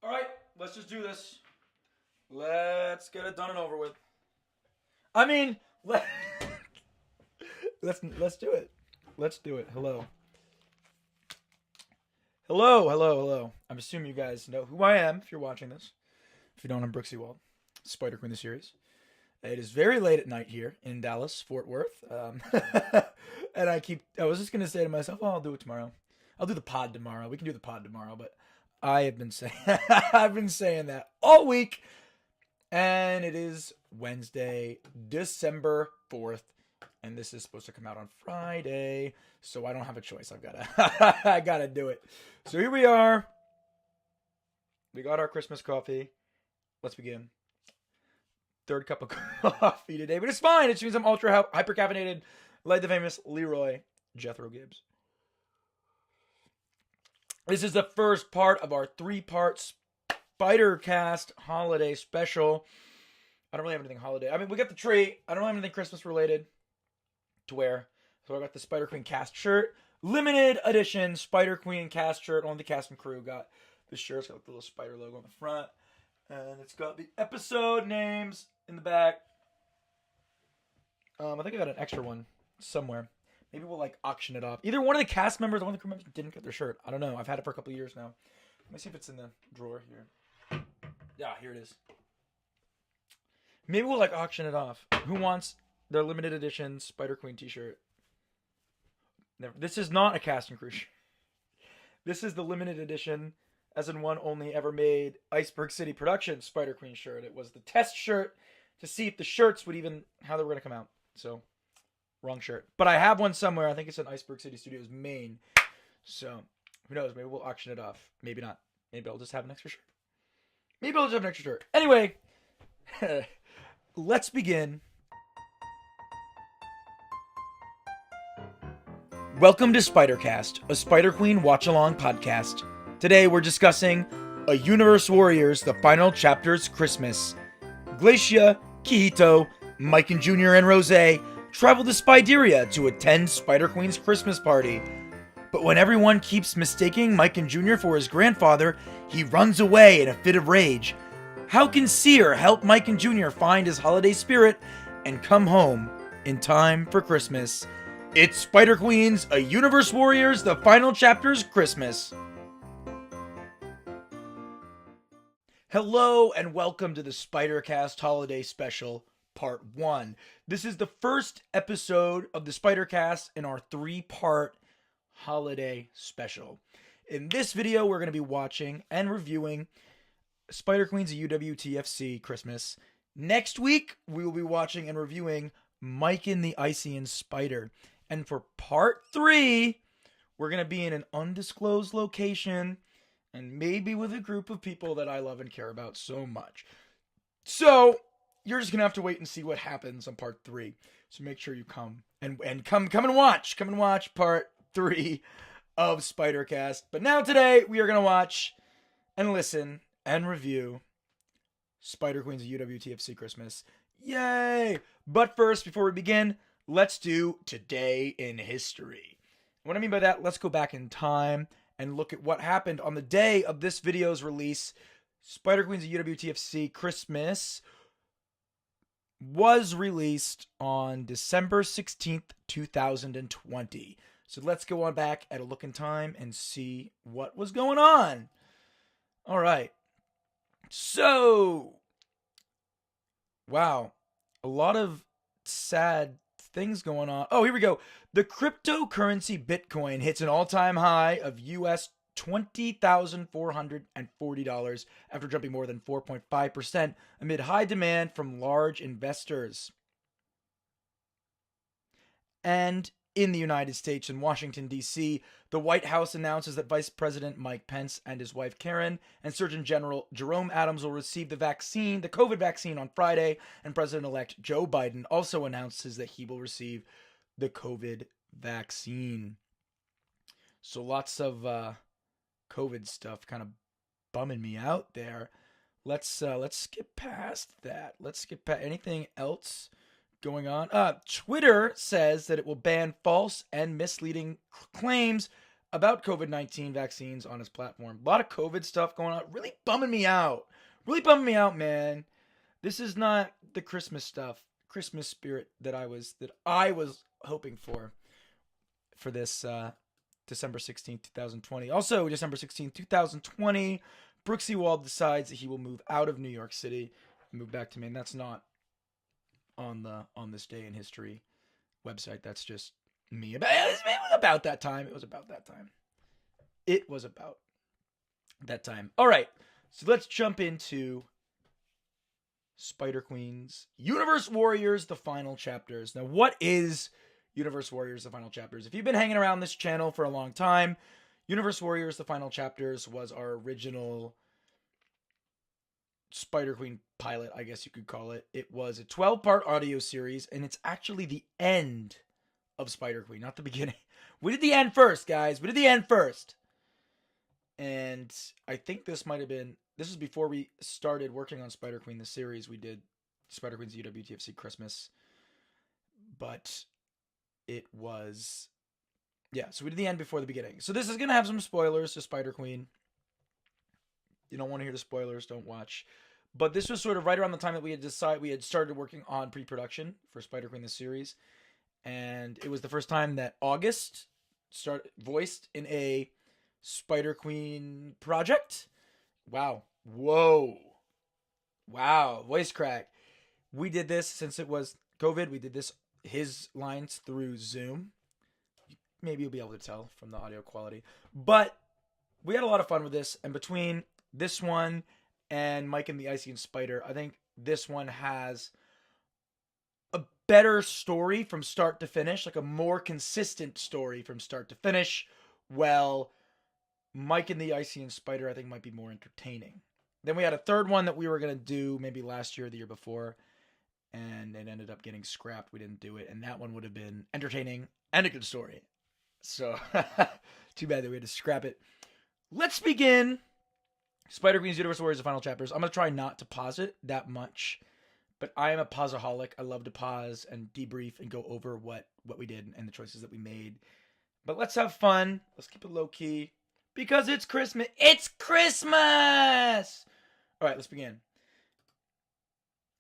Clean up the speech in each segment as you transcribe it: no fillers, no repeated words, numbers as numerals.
All right, let's just do this. Let's get it done and over with. I mean, let's do it. Let's do it. Hello. Hello. I'm assuming you guys know who I am if you're watching this. If you don't, I'm Brooksy Wald, Spider Queen the series. It is very late at night here in Dallas, Fort Worth. And I was just going to say to myself, oh, I'll do it tomorrow. I'll do the pod tomorrow. We can do the pod tomorrow, but I have been saying, I've been saying that all week. And it is Wednesday, December 4th. And this is supposed to come out on Friday. So I don't have a choice. I gotta do it. So here we are. We got our Christmas coffee. Let's begin. Third cup of coffee today, but it's fine. It means I'm ultra hyper caffeinated, like the famous Leroy Jethro Gibbs. This is the first part of our 3-part SpiderCast Holiday Special. I don't really have anything holiday. I mean, we got the tree. I don't have anything Christmas related to wear. So I got the Spider Queen cast shirt, limited edition Spider Queen cast shirt. Only the cast and crew got the shirt. It's got the little spider logo on the front, and it's got the episode names in the back. I think I got an extra one somewhere. Maybe we'll auction it off. Either one of the cast members or one of the crew members didn't get their shirt. I don't know. I've had it for a couple of years now. Let me see if it's in the drawer here. Yeah, here it is. Maybe we'll auction it off. Who wants their limited edition Spider Queen t-shirt? Never. This is not a cast and crew shirt. This is the limited edition, as in one only ever made Iceberg City Productions Spider Queen shirt. It was the test shirt to see if the shirts would how they were going to come out. So, wrong shirt. But I have one somewhere. I think it's in Iceberg City Studios, Maine. So, who knows? Maybe we'll auction it off. Maybe not. Maybe I'll just have an extra shirt. Maybe I'll just have an extra shirt. Anyway, let's begin. Welcome to SpiderCast, a Spider Queen watch-along podcast. Today we're discussing A Universe Warriors, the final chapter's Christmas. Glacia, Quijito, Mike and Jr. and Rose travel to Spideria to attend Spider Queen's Christmas party. But when everyone keeps mistaking Mike and Jr. for his grandfather, he runs away in a fit of rage. How can Seer help Mike and Jr. find his holiday spirit and come home in time for Christmas? It's Spider Queen's A Universe Warriors, the final chapter's Christmas. Hello and welcome to the SpiderCast Holiday Special, Part 1. This is the first episode of the SpiderCast in our 3-part holiday special. In this video, we're going to be watching and reviewing Spider Queen's UWTFC Christmas. Next week, we will be watching and reviewing Mike and the Icean Spider. And for Part 3, we're going to be in an undisclosed location and maybe with a group of people that I love and care about so much. So, you're just going to have to wait and see what happens on Part 3. So make sure you come and come and watch. Come and watch Part 3 of SpiderCast. But now today, we are going to watch and listen and review Spider Queen's UWTFC Christmas. Yay! But first, before we begin, let's do Today in History. What I mean by that, let's go back in time and look at what happened on the day of this video's release. Spider Queen's UWTFC Christmas was released on December 16th, 2020. So let's go on back at a look in time and see what was going on. All right. So, wow. A lot of sad things going on. Oh, here we go. The cryptocurrency Bitcoin hits an all-time high of US $20,440 after jumping more than 4.5% amid high demand from large investors. And in the United States, in Washington, D.C., the White House announces that Vice President Mike Pence and his wife Karen and Surgeon General Jerome Adams will receive the COVID vaccine on Friday, and President-elect Joe Biden also announces that he will receive the COVID vaccine. So lots of COVID stuff kind of bumming me out there. Let's skip past that. Let's skip past anything else going on. Twitter says that it will ban false and misleading claims about COVID-19 vaccines on his platform. A lot of COVID stuff going on. Really bumming me out. Really bumming me out, man. This is not the Christmas stuff, Christmas spirit that I was hoping for this December 16th, 2020. Also, December 16th, 2020, Brooks Ewald decides that he will move out of New York City and move back to Maine. That's not on this day in history website. That's just me. It was about that time. All right, so let's jump into Spider Queen's Universe Warriors, the final chapters. Now, what is Universe Warriors, the final chapters? If you've been hanging around this channel for a long time, Universe Warriors, the final chapters was our original Spider Queen pilot, I guess you could call it. It was a 12-part audio series, and it's actually the end of Spider Queen, not the beginning. We did the end first, guys. And I think this was before we started working on Spider Queen, the series. We did Spider Queen's UWTFC Christmas. But it was, so we did the end before the beginning. So this is going to have some spoilers to Spider Queen. You don't want to hear the spoilers, don't watch. But this was sort of right around the time that we had started working on pre-production for Spider Queen, the series. And it was the first time that August voiced in a Spider Queen project. Wow. Whoa. Wow. Voice crack. We did this since it was COVID. We did his lines through Zoom. Maybe you'll be able to tell from the audio quality. But we had a lot of fun with this. And between this one and Mike and the Icy and Spider, I think this one has a better story from start to finish, like a more consistent story from start to finish. Well, Mike and the Icy and Spider, I think, might be more entertaining. Then we had a third one that we were going to do maybe last year or the year before, and it ended up getting scrapped. We didn't do it, and that one would have been entertaining and a good story. So, too bad that we had to scrap it. Let's begin Spider Queen's Universe Warriors, the final chapters. I'm going to try not to pause it that much, but I am a pauseaholic. I love to pause and debrief and go over what we did and the choices that we made. But let's have fun. Let's keep it low-key. Because it's Christmas. It's Christmas! All right, let's begin.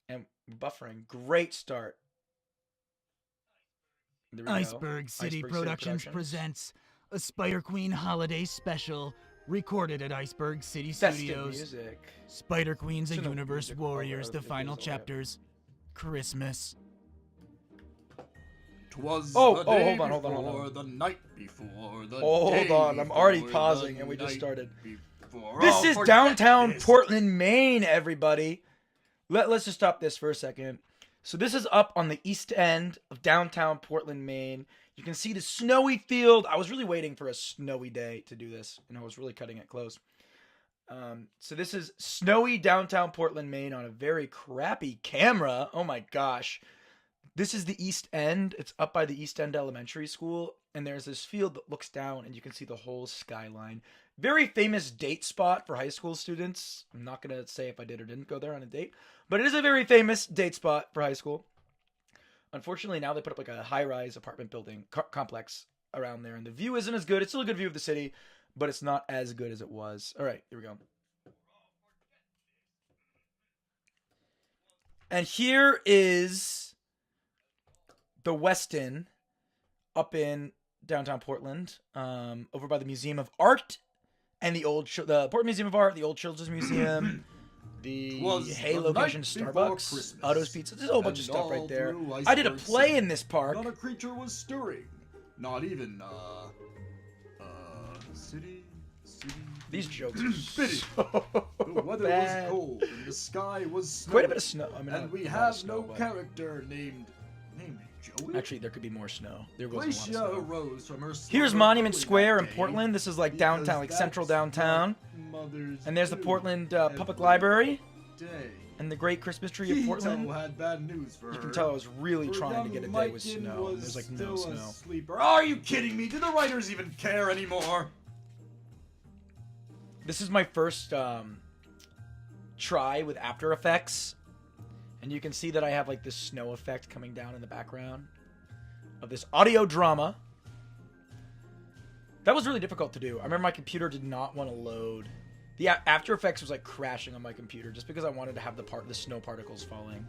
And buffering. Great start. Iceberg City Productions presents a Spider Queen Holiday Special, recorded at Iceberg City Studios. Music. Spider Queen's A Universe Warriors, the final chapters. Christmas. 'Twas hold on. the night before, the Hold on, I'm already before, pausing the and we just night started. before. This Oh, is forget downtown this. Portland, Maine, everybody. Let's just stop this for a second. So this is up on the east end of downtown Portland, Maine. You can see the snowy field. I was really waiting for a snowy day to do this, and I was really cutting it close. So this is snowy downtown Portland, Maine on a very crappy camera. Oh my gosh. This is the East End. It's up by the East End Elementary School, and there's this field that looks down, and you can see the whole skyline. Very famous date spot for high school students. I'm not going to say if I did or didn't go there on a date, but it is a very famous date spot for high school. Unfortunately, now they put up like a high-rise apartment building complex around there, and the view isn't as good. It's still a good view of the city, but it's not as good as it was. All right, here we go. And here is the Westin up in downtown Portland, over by the Museum of Art and the Portland Museum of Art, the Old Children's Museum, the Hay location Starbucks, Otto's Pizza. There's a whole bunch of stuff right there. I did a play in this park. Not a creature was stirring. Not even, city. These jokes are Spitty. so The weather bad. was cold and the sky was snowy. Quite a bit of snow. I mean, and we not have snow, no but- character named Joey. Actually, there could be more snow. There wasn't a lot Glacia of snow. arose from her Here's slumber Monument early Square that in day, Portland. This is like because downtown, like that's central what downtown. mothers And there's the do Portland every Public Library day. and the great Christmas tree of Keto Portland. had bad news for her. You can tell I was really Her trying to young get a day Mike with snow. was There's like no still a snow. sleeper. Are you kidding me? Do the writers even care anymore? This is my first try with After Effects, and you can see that I have like this snow effect coming down in the background of this audio drama. That was really difficult to do. I remember my computer did not want to load. The After Effects was like crashing on my computer just because I wanted to have the snow particles falling.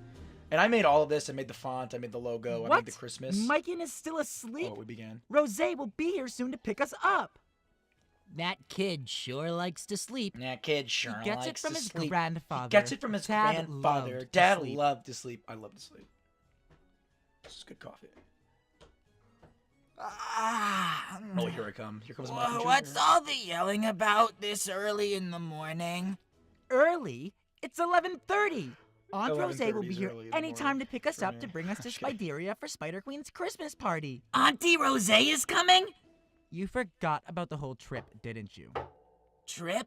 And I made all of this. I made the font. I made the logo. What? I made the Christmas. Maiken is still asleep? Oh, we began. Rosé will be here soon to pick us up. That kid sure likes to sleep. That kid sure He gets it likes from to his sleep. grandfather. He gets it from his Dad grandfather. loved to Dad sleep. loved to sleep. I love to sleep. This is good coffee. Oh, here I come. Here comes my What's all the yelling about this early in the morning? Early? It's 11:30. Aunt 11:30 Rosé will be is here early in the anytime morning to pick us for up me. to bring us to Spideria for Spider Queen's Christmas party. Auntie Rosé is coming? You forgot about the whole trip, didn't you? Trip?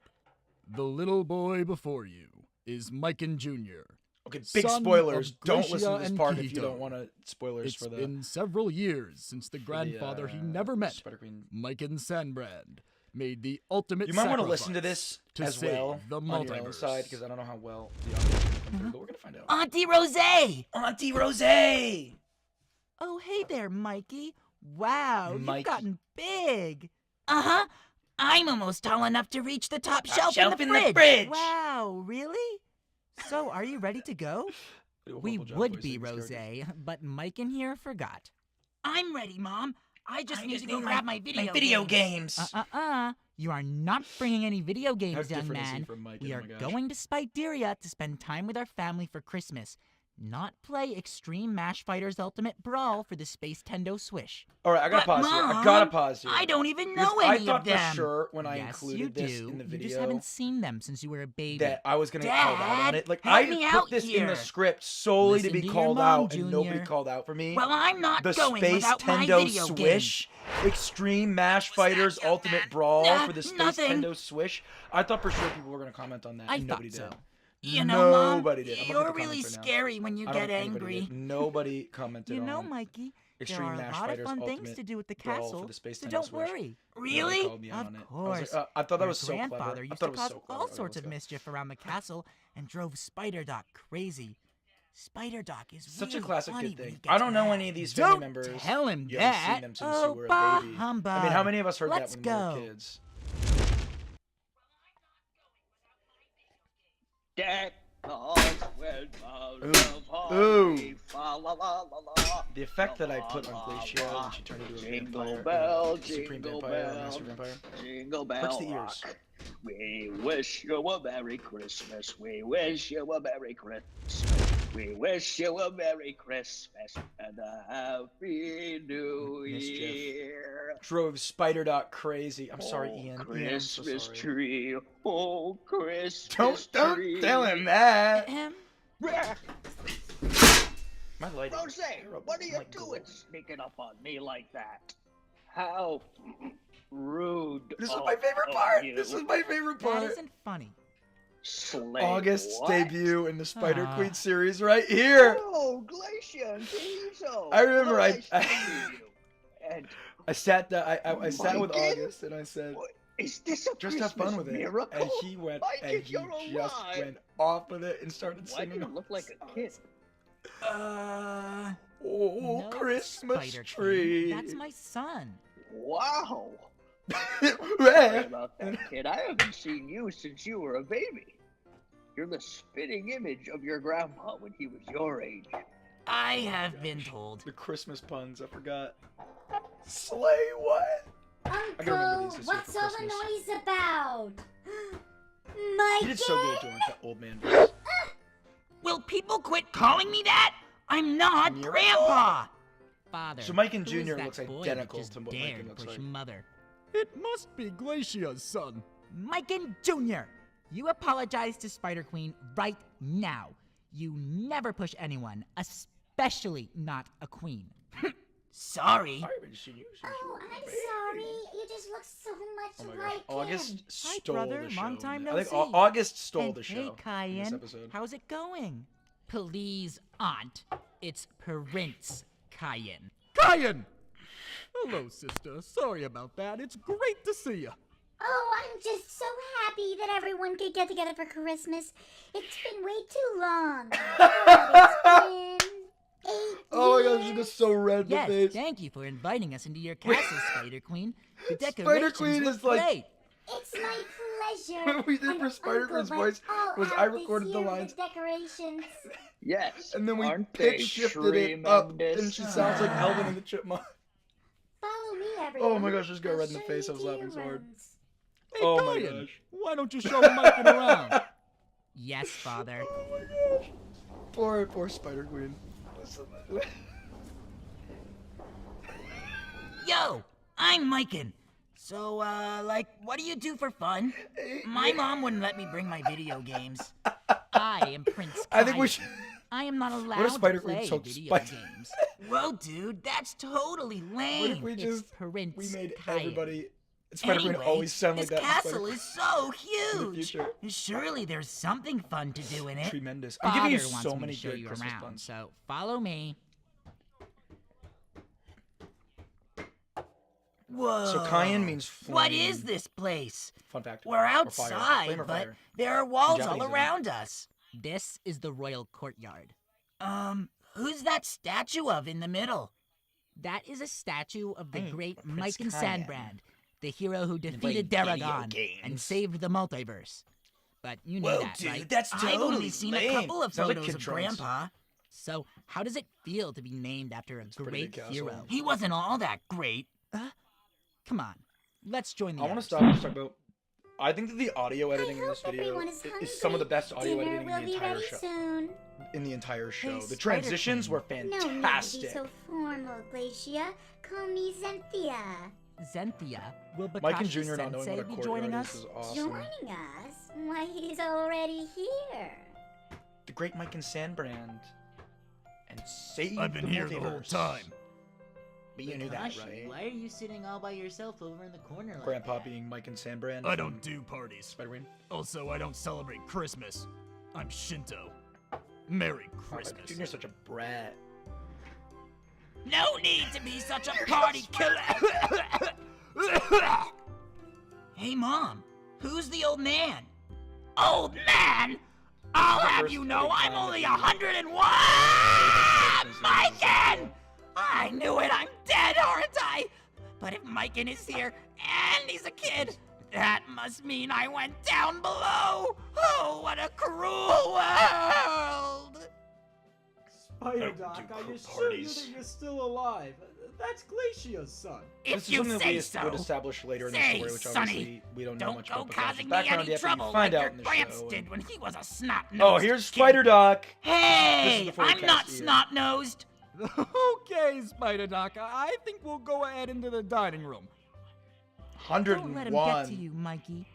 The little boy before you is Maiken Jr. Okay, big son spoilers. of Don't Glacia listen to this and part if you Quito. don't want to spoilers It's for the. been several years since the grandfather he never met, Spider Queen. Maiken Sandbrand, made the ultimate You might want to sacrifice listen to this to as save well the on your own multiverse. side because I don't know how well the audio is going to come through, but we're going to find out. Auntie Rosé! Auntie Rosé! Oh, hey there, Mikey. Wow, Mikey. you've gotten big. Uh-huh. I'm almost tall enough to reach the top shelf shelf in in the the fridge. fridge. Wow, really? So, are you ready to go? We would be, Rosé, but Mike in here forgot. I'm ready, Mom. I just need to go grab my video games. You are not bringing any video How games, young different is he man. from Mike? We Oh are my gosh. going to Spideria to spend time with our family for Christmas, not play Extreme Mash Fighters Ultimate Brawl for the Space Tendo Swish. All right, I gotta But, pause here. I Mom, gotta pause here. I don't even Because know I any thought of them. for sure when I Yes, included you this do. in the You video just haven't seen them since you were a baby. that I was gonna get called out on Dad, it. Like help I me put out this in here. the script solely to Listen be to your called mom, out, and nobody Junior. called out for me. Well, I'm not The going Space without my Tendo video Swish, Extreme Mash Fighters young Ultimate man? Brawl for the Space Nothing. Tendo Swish. I thought for sure people were gonna comment on that, I and nobody thought so. did. You know, Mom, Nobody did. I'm looking at you're the really comments right now. scary when you I don't get think anybody angry. did. Nobody commented You know, on Mikey, Extreme there are a Mash lot Fighters of fun things Ultimate to do with the Brawl castle, for the Space so Tendo don't Swish. worry. Nobody Really? called me out Of on it. course. I thought that Your was so clever. grandfather I used thought to it was cause so clever. all Okay, sorts let's of go. mischief around the castle and drove SpiderDoc crazy. SpiderDoc is Such really a classic funny good when he thing. gets I don't know mad. any of these family Don't members. tell him You haven't seen that. them since Oh, you were a bah baby. humbug. I mean, how many of us heard Let's that when we go. were kids? Deck the halls with Ooh. fa la la la la. The effect that I put on Glacia when she turned into a Jingle vampire, bell, Supreme jingle Vampire, bell. Master Vampire. Jingle bell Hurts the ears. rock. We wish you a Merry Christmas. We wish you a Merry Christmas. We wish you a Merry Christmas and a Happy New Mischief. Year. Drove SpiderDoc crazy. I'm sorry, Oh, Ian. Ian, I'm so Christmas sorry. tree. Oh, Christmas Don't tree. tell him that. Ahem. My lighting. Rose, terrible. what are you My doing God. sneaking up on me like that? How rude. This is of my favorite part. you. This is my favorite That part. isn't funny. Slave August's what? debut in the Spider Ah. Queen series right here. Oh, Glacia and Diesel. I remember How I- nice to see you. And I sat down. I sat with Mike, August and I said, what- is this a "Just have Christmas fun with it." miracle? And he went Mike, and he you're just alive. went off with it and started Why do singing. you look like a kid? Uh, Oh, no, Christmas Spider tree. King. That's my son. Wow. Eh. Sorry about that, kid. I haven't seen you since you were a baby. You're the spitting image of your grandpa when he was your age. I have been told. The Christmas puns, I forgot. Slay what? gotta remember Uncle, these this year what's for all the Christmas. noise about? He did so good Mikey? doing that old man voice. Will people quit calling me that? I'm not Miracle? Grandpa. Father. So Mike and who is Junior that looks boy identical that just to what dared Mike looks push like. Mother. It must be Glacia's son. Mike and Junior, you apologize to Spider Queen right now. You never push anyone, especially not a queen. Sorry. I haven't seen you since you Oh, were a I'm baby. sorry. You just look so much Oh my gosh, like August him. Hi, stole brother. the show. Long time I no think see. August stole And the show hey, in this Cayenne, episode. how's it going? Please, Aunt. It's Prince Cayenne. Cayenne! Hello, sister. Sorry about that. It's great to see you. Oh, I'm just so happy that everyone could get together for Christmas. It's been way too long. Oh, it's been Oh my gosh, she gets so red in the Yes, face. thank you for inviting us into your castle, Spider Queen. The Spider decorations Queen look is like- great. It's my pleasure. What we did And for Spider Uncle Queen's went voice all was out I this recorded the year with lines. Decorations. Yes. And then we aren't pitch they shifted it up, and tremendous? she sounds like Alvin and the Chipmunk. Follow me, everyone. Oh my gosh, just got I'll red in the show face. you I was to laughing your so hard. rooms. Hey, Oh my Kyan, gosh. why don't you show Mike around? Yes, Father. Oh my gosh. Poor Spider Queen. Yo, I'm Miken. So, like, what do you do for fun? My mom wouldn't let me bring my video games. I am Prince I think we Kyan. should. I am not What if allowed Spider to Queen play took video Spider- games. Whoa, dude, that's totally lame. What if we It's just Prince we made Kyan. everybody Spider Queen Anyway, always sound like this that? castle Spider- is so in the huge. future. Surely there's something fun to do in it. Tremendous. I'm Father giving you wants so me many to show good you Christmas around, puns. so follow me. Whoa. So Cayenne means flame. What is this place? Fun fact. We're Or fire. outside, Flame or but fire. there are walls Japanese, all isn't it? around us. This is the royal courtyard. Who's that statue of in the middle? That is a statue of the Hey, great Prince Mike and Kyan. Sandbrand, the hero who defeated video Daragon and games. saved the multiverse. But you know Whoa, that, dude, right? that's totally I've only seen lame. a couple of Sounds like photos Kid of Trunks. Grandpa. So, how does it feel to be named after a pretty great big castle. hero? He wasn't all that great. Come on, let's join the I want to others. stop and just talk about. I think that the audio editing in I this hope video everyone is hungry. is some of the best audio Dinner editing will in the be entire ready show. soon. In the entire show, Hey, the Spider transitions Queen. were No need to be fantastic. so formal, Glacia. Call me Zenthia. Zenthia, will Mike and Bakashi Junior not knowing Sensei what a be joining courtyard is us? awesome. Joining us? Why, he's already here. The great Mike and Sandbrand, and save I've been the here the whole multiverse. time. But you knew that, right? Why are you sitting all by yourself over in the corner like Grandpa being Mike and Sandbrand. I don't do parties. Spider-Man. Also, I don't celebrate Christmas. I'm Shinto. Merry Oh, Christmas. Junior's such a brat. No need to be such a party killer. Hey, Mom, who's the old man? Old man? I'll have first you know big I'm time only that 101! Miken! I knew it, I'm dead, aren't I? But if Miken is here and he's a kid, that must mean I went down below. Oh, what a cruel world! Spider Doc, Doc, I I assure assure you you that that you're still alive. That's Glacia's son. If This is you something that say we so. would establish later in the Say, story, which Sonny, obviously we don't know Don't much go about. Bakashi's causing me background any yet, but you trouble find like out your in the Gramps show. did when he was a snot-nosed Oh, here's kid. Spider Doc. This is Hey, the I'm forecast not here. snot-nosed. Okay, Spider Doc, I think we'll go ahead into the dining room. Don't let him get to 101. you, Mikey.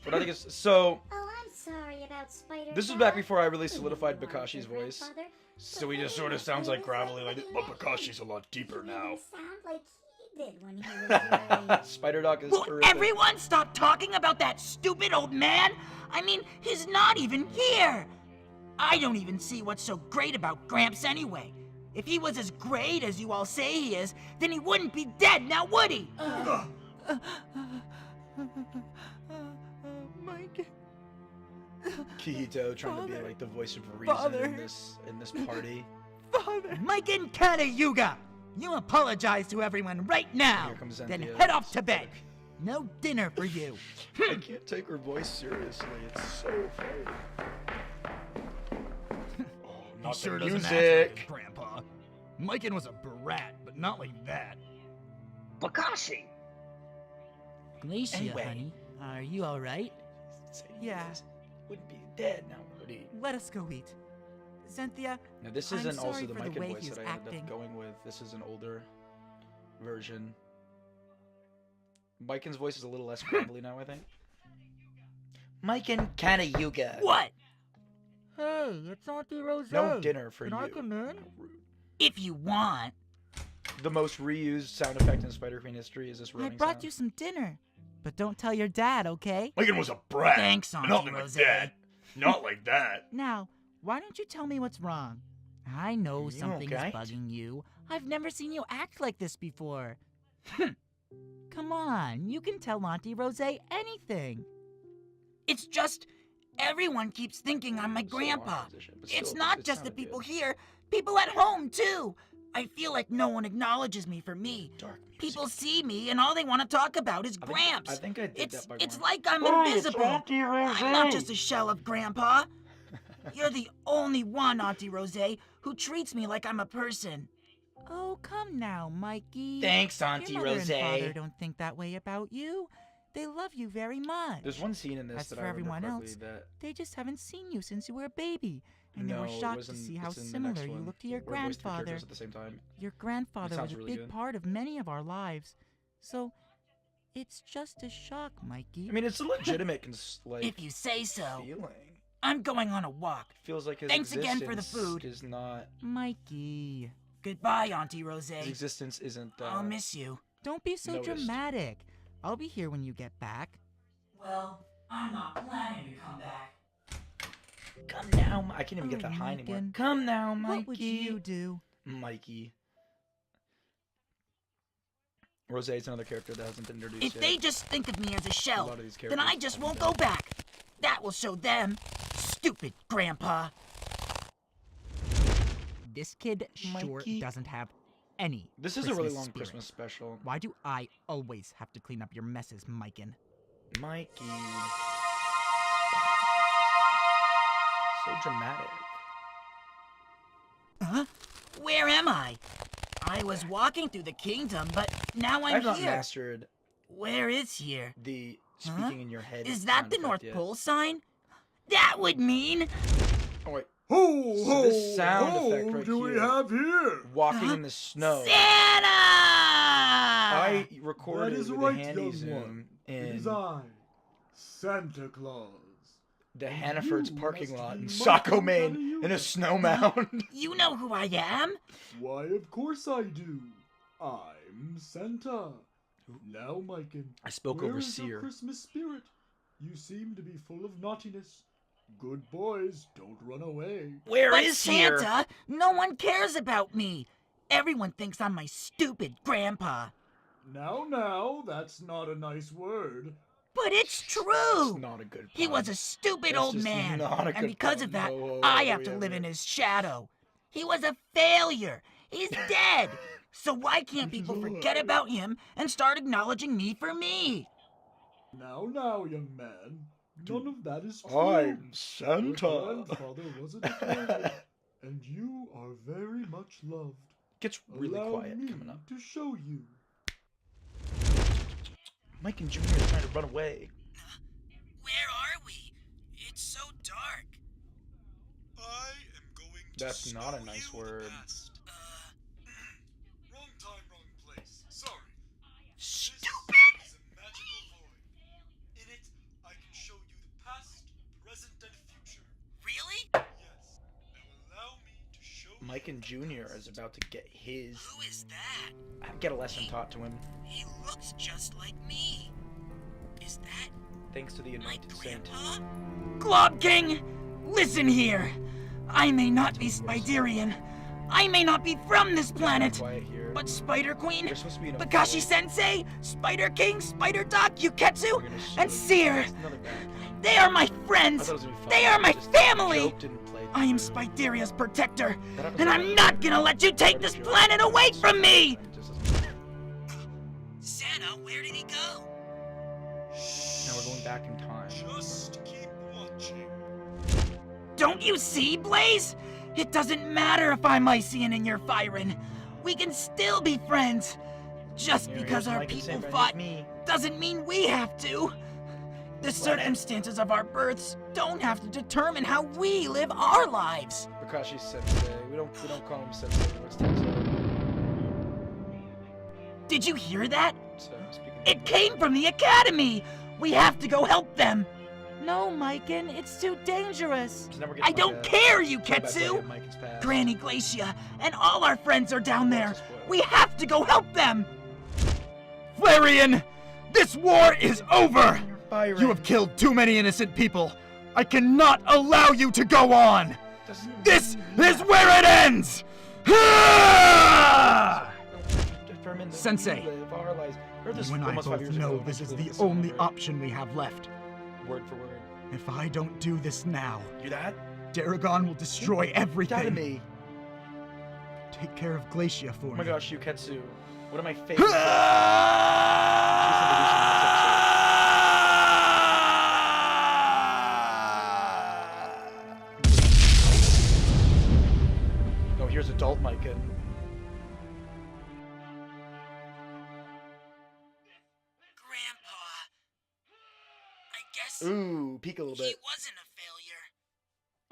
But I think it's so. Oh, I'm sorry about Spider. This was Doc. back before I really We solidified didn't want Bakashi's your voice. grandfather, So but he just when sort of he sounds like was gravelly, like, he but met Bakashi's a you, lot deeper he now. didn't sound like he did when he was your age. Spider Doc is Will terrific. everyone stop talking about that stupid old man? I mean, he's not even here. I don't even see what's so great about Gramps anyway. If he was as great as you all say he is, then he wouldn't be dead now, would he? Mike. Kihito trying to be Father. like the voice of reason Father. in this party. Father. Miken Kanayuga! You apologize to everyone right now! Here comes Then Zenthia. head off to bed! No dinner for you! I can't take her voice seriously. It's so funny. Oh, not He sure the doesn't act music. like his grandpa. Miken was a brat, but not like that. Bakashi! Glacia, Anyway. honey, are you alright? Yeah. Wouldn't be dead now, would he? Let us go eat. Zenthia, Now this I'm isn't also sorry the for the Micah way voice he's that I ended acting. up going with. This is an older version. Miken's voice is a little less gravelly now, I think. Miken Kanayuga. What? hey, it's Auntie Rose. No dinner for Can you. I come in? If you want. The most reused sound effect in Spider-Queen history is this I running brought sound. you some dinner. But don't tell your dad, okay? Lincoln was a brat. Thanks, but Auntie not like Rose. that. Not like that. Now, why don't you tell me what's wrong? I know You something okay? is bugging you. I've never seen you act like this before. Come on, you can tell Auntie Rose anything. It's just Everyone keeps thinking I'm my Still a long grandpa. transition, but It's still, not it just the sounded people good. here, people at home too. I feel like no one acknowledges me for me. Dark music. People see me and all they want to talk about is I Gramps. think I did It's that by it's one. like I'm invisible. I'm not just a shell of Grandpa. You're the only one, Auntie Rose, who treats me like I'm a person. Oh, come now, Mikey. Thanks, Auntie Your mother Rose. and father don't think that way about you. They love you very much. There's one scene in this As that for I remember everyone correctly else, that they just haven't seen you since you were a baby, and they no, were it shocked to wasn't- see how it's in the next similar you one. look to your We're voiced the grandfather. characters at the same time. Your grandfather was sounds a really big good. part of many of our lives, so it's just a shock, Mikey. I mean, it's a legitimate like If you say so. feeling. I'm going on a walk. Feels like his Thanks again for the existence food. is not. Mikey, Goodbye, Auntie Rose. His existence isn't. I'll miss you. don't be so Noticed. dramatic. I'll be here when you get back. Well, I'm not planning to come back. Come now, I can't even get that Oh, high anymore. Megan. Come now, Mikey. What would you do? Mikey. Rose is another character that hasn't been introduced If yet. they just think of me as a shell, lot of these then I characters just haven't won't been. go back. That will show them. Stupid Grandpa. This kid sure Mikey. doesn't have any This is a really Christmas long spirit. Christmas special. Why do I always have to clean up your messes, Miken? Mikey. So dramatic. Huh? Where am I? I was walking through the kingdom, but now I'm I've not here. mastered Where is here? the Huh? speaking in your head. Is that sound the effect North yet. Pole sign? That would mean... Oh wait, Ho, So ho, this sound ho, effect right do we here- have here? walking in the snow. Santa! I recorded That is with right, a handy young zoom one. It in is I, Santa Claus. the Hannaford's You parking must lot be in my Saco, Santa Maine, you. in a snow mound. You know who I am? Why, of course I do. I'm Santa. Now, Miken, I spoke where over is your Seer. Christmas spirit? You seem to be full of naughtiness. Good boys, don't run away. Where But is here? Santa, no one cares about me. Everyone thinks I'm my stupid grandpa. Now, that's not a nice word. But it's It's true. not a good. He pun. was a stupid That's old just man, not a and good because pun. of that, No, I have to yeah, live in yeah. his shadow. He was a failure. He's dead. So why can't This is people a forget lie. about him and start acknowledging me for me? Now, young man. None of that is true. I'm Your Santa. grandfather wasn't a failure, and you are very much loved. Gets really Allow quiet me coming up. to show you. Mike and Junior are trying to run away. Where are we? It's so dark. I am going to That's not a show nice you word. The past. Wrong time, wrong place. Sorry. Stupid. This is a magical void. In it, I can show you the past, present, and future. Really? Yes. Now allow me to show Mike you and the Junior past. is about to get his. Who is that? Get a lesson taught to him. He looks just like me. Is that Thanks to the my anointed saint. grandpa? Glob King, listen here. I may not be Spiderian. I may not be from this planet. Quiet here. But Spider Queen, We're supposed to be in a Bakashi field. Sensei, Spider King, Spider Doc, Yuketsu, We're gonna and show you- Seer. That's another bad pun. They are my I thought friends. it was gonna be fun. They are my Just family. joked and played I am through. Spideria's protector, That happens and a I'm lot. not gonna let you take this planet away from me. Just as- Santa, where did he go? Now we're going back in time. Just keep watching. Don't you see, Blaze? It doesn't matter if I'm Lycian and you're Fyron. We can still be friends. Just Here, because here's our Mike and people Sam, here's fought me. doesn't mean we have to. The circumstances of our births don't have to determine how we live our lives. Bakashi Sensei. We don't call him Sensei. It's Tensei. Did you hear that? So speaking. It came from the academy. We have to go help them. No, Miken, it's too dangerous. So now we're I getting don't like a care, throwback Yuketsu. look at Mike and Spaz. Granny Glacia and all our friends are down there. Spoiler. We have to go help them. Flareon, this war is over. Byron. You have killed too many innocent people. I cannot allow you to go on. Doesn't- This is where it ends. Ah! Determine that Sensei, we live our lives. Heard this You and I almost 5 both years know ago. this is Actually, the this is only right. option we have left. Word for word. If I don't do this now, Hear that? Daragon will destroy Get out of everything. me. Take care of Glacia for Oh me. my gosh, Yuketsu. One of my favorite. Oh, here's adult Micah. Grandpa. I guess Ooh, peek a little he bit. wasn't a failure.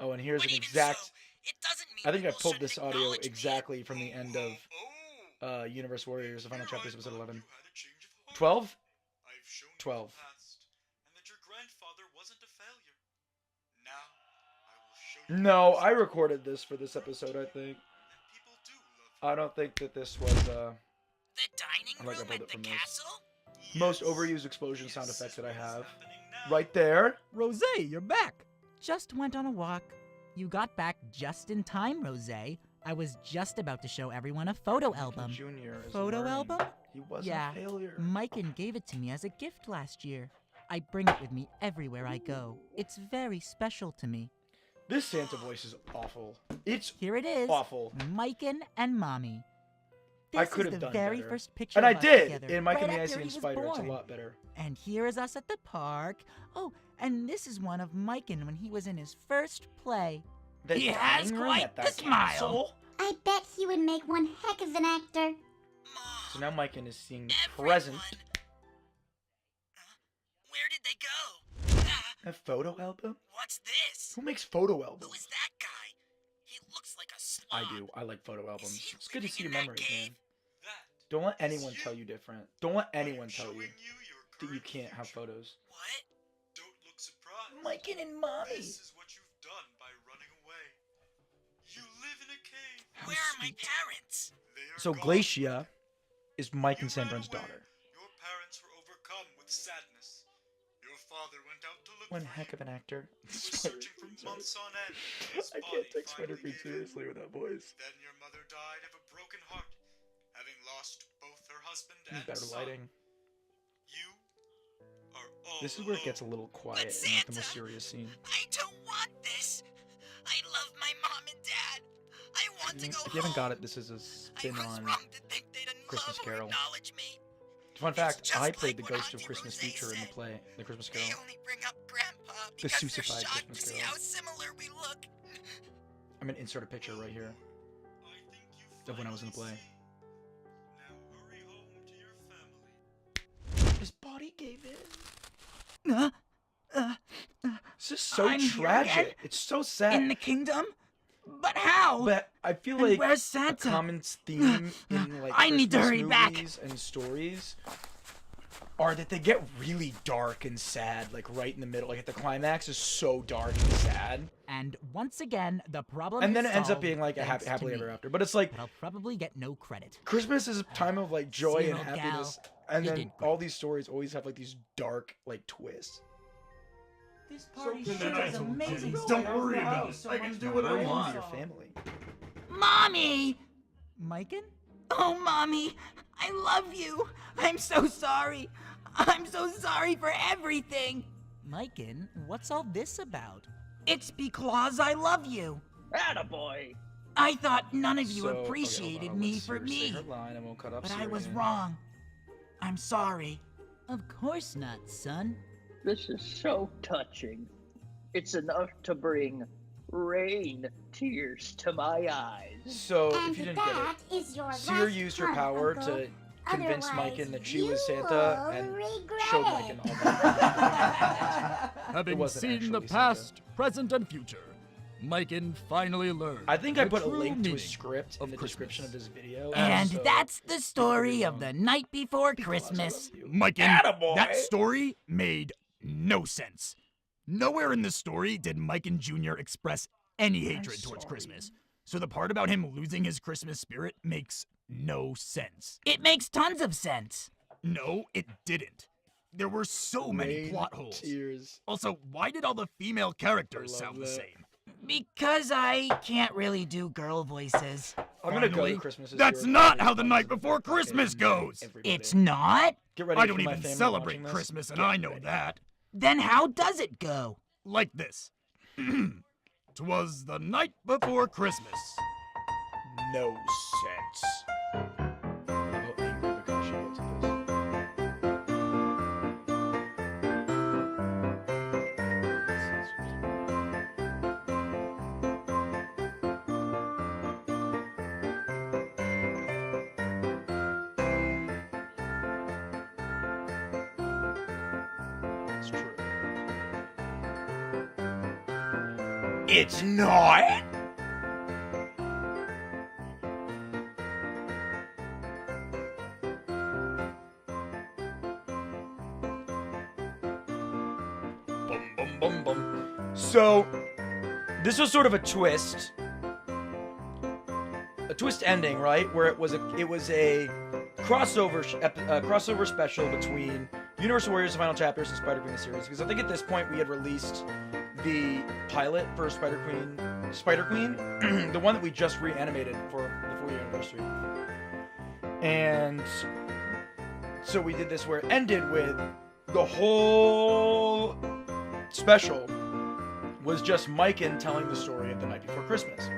Oh, and here's But an even exact. so, it doesn't mean I think I people pulled shouldn't this audio acknowledge me. exactly from the end of Oh, Universe Warriors, the final you're chapters, right, episode Bob, 11. you had a change of heart. 12? I've shown you 12. the past, and that your grandfather wasn't a failure. Now, I will show you No, the I present, recorded this for this episode, I think. and people do love I don't think that this was The dining I like room I pulled at it the from this. castle? you. most Yes, overused explosion sound this effect is that I what is have. happening now. Right there. Rose, you're back. Just went on a walk. You got back just in time, Rose. I was just about to show everyone a photo album. Junior is Photo learning. album? He wasn't Yeah, a failure. Myken gave it to me as a gift last year. I bring it with me everywhere I go. It's very special to me. This Santa voice is awful. It's Here it is. awful. Myken and Mommy. I This could is have the done very better. first picture And I of us did together, in Mike and right the after Icy and he was Spider. It's a born. lot better. And here is us at the park. Oh, and this is one of Myken when he was in his first play. The He has dining room quite at that the smile. castle? I bet he would make one heck of an actor. So now Myken is seeing the Everyone. present. Where did they go? A photo album? What's this? Who makes photo Who albums? is that guy? He looks like a I slob. do. I like photo albums. he It's good to living see your in that memories, cave? man. That Don't let is anyone you. tell you different. Don't let I am anyone tell you showing your that you current can't have future. photos. What? Don't look surprised. Myken and Mommy. This is what you've done by running away. You live in a cave. How Where are my sweet. parents? They are So gone. Glacia is Mike You and ran Sanburn's away. daughter. Your parents were overcome with sadness. Your father went out to look One for heck you. of an actor. He was searching for months on end. His I body can't take finally Spider-Queen gave in. seriously with that voice. Then your mother died of a broken heart, having lost both her husband Needs and better son. lighting. You are all This is where it gets a alone. little quiet But in like, the more Santa- serious scene. I don't want this. I love my mom and dad. I want to go If you haven't got home. it, this is a I spin was on. wrong to think they didn't Christmas love or Carol. acknowledge me. Fun It's fact, just I played like the what Ghost of Auntie Christmas Rose Future in the said. play, the Christmas They Carol. only bring up Grandpa The because they're Seussified shocked Christmas to see Carol. how similar we look. I'm gonna insert a picture right here I think you of when I was in the finally play. see. Now hurry home to your family. His body gave in. This is so I'm here tragic. again? It's so sad. In the kingdom? But how? But I feel And like where's a Santa? common theme in like I need to Christmas hurry back. movies and stories are that they get really dark and sad, like right in the middle. Like at the climax is so dark and sad, And once again, the problem and then is it ends up solved being like a thanks to happily me. ever after. But it's like But I'll probably get no credit. Christmas is a time of like joy See, and old gal, happiness, and you then did all these stories always have like these dark like twists. This party So sure is amazing. Don't worry about it. I can do what I Bring them to want. your family. Mommy! Myken? Oh, Mommy, I love you. I'm so sorry. I'm so sorry for everything. Myken, what's all this about? It's because I love you. Attaboy! I thought none of you So, okay, hold appreciated on, me let's for see her- say me. her line and we'll cut up But I Siri was in. wrong. I'm sorry. Of course not, son. This is so touching. It's enough to bring rain tears to my eyes. So And if you didn't get that it, is your Seer last used her hunt, power Uncle. to convince Otherwise, Myken that she you was Santa will and regret showed it. Myken all that. Having wasn't seen the actually past, present, and future, Myken finally learned. I think I the put a true link to a meaning script in of the description of Christmas. this video. And so that's the story of the night before because I Christmas. love you. Myken, Attaboy! that story made no sense. Nowhere in the story did Myken Jr. express any hatred towards sorry. Christmas. So the part about him losing his Christmas spirit makes no sense. It makes tons of sense. No, it didn't. There were so many Rain plot holes. Tears. Also, why did all the female characters love sound the that. same? Because I can't really do girl voices. I'm gonna go Finally, to Christmas. this that's year. not how the Fucking night before Christmas goes. everybody. It's not? Get ready I for don't my even family celebrate watching this. Christmas, and Get I know ready. that. Then how does it go? like this. 'Twas the night before Christmas. No sense. How angry Makashi gets at this. It's true. It's not? Bum, bum, bum, bum. So, this was sort of a twist ending, right? Where it was a crossover special between Universe Warriors: The Final Chapters and Spider-Queen the series. Because I think at this point we had released the pilot for Spider-Queen, the one that we just reanimated for the 4-year anniversary. And so we did this where it ended with the whole special was just Mikan telling the story of the night before Christmas.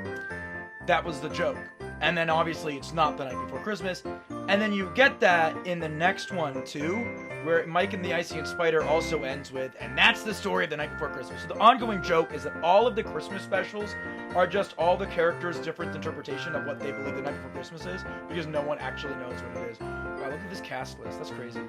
That was the joke. And then obviously it's not the night before Christmas. And then you get that in the next one too, where Mike and the Icy and Spider also ends with, and that's the story of the night before Christmas. So the ongoing joke is that all of the Christmas specials are just all the characters' different interpretation of what they believe the night before Christmas is, because no one actually knows what it is. Wow, look at this cast list. That's crazy.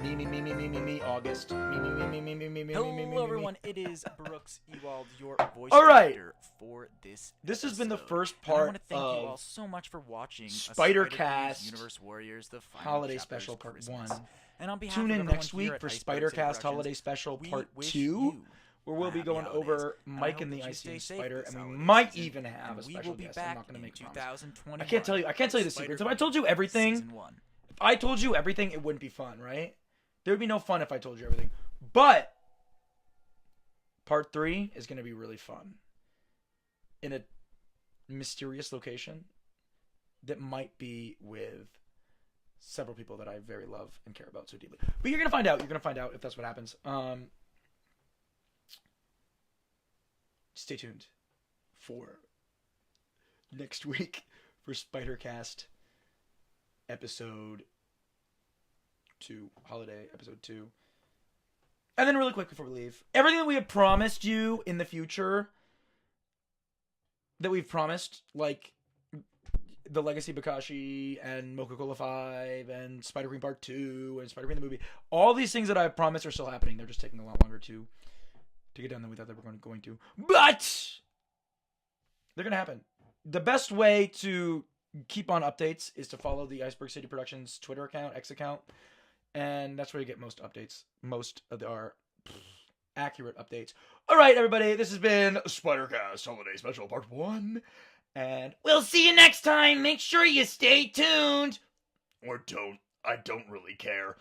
Me, August. Me. Hello, everyone. It is Brooks Ewald, your voice All right. actor for this. This has been the episode. first And I part want to thank you all of so much for watching SpiderCast Universe Warriors: The Final Holiday Chapters Special of Part Christmas. 1. And on behalf Tune of in everyone next here week at for Icebergs SpiderCast Productions, Holiday Special we Part wish 2, you where we'll be happy going holidays. over And I Mike hope and the that you Icy stay and safe Spider, this and we holiday might season. even have And a we special will be guest. I'm back not going to in make promises. 2021. I can't tell you the secrets. If I told you everything, Season 1. if I told you everything, it wouldn't be fun, right? There would be no fun if I told you everything. But Part 3 is going to be really fun. In a mysterious location that might be with several people that I very love and care about so deeply. But you're going to find out. You're going to find out if that's what happens. Stay tuned for next week for SpiderCast episode 2, Holiday episode 2. And then really quick before we leave, everything that we have promised you in the future, that we've promised, like the Legacy Bakashi and Mocha-Cola 5 and Spider-Queen Part 2 and Spider-Queen the movie, all these things that I've promised are still happening. They're just taking a lot longer to get done than we thought they were going to. But they're going to happen. The best way to keep on updates is to follow the Iceberg City Productions Twitter account, X account, and that's where you get most updates, most of our accurate updates. All right, everybody, this has been SpiderCast Holiday Special Part 1, and we'll see you next time. Make sure you stay tuned. Or don't. I don't really care.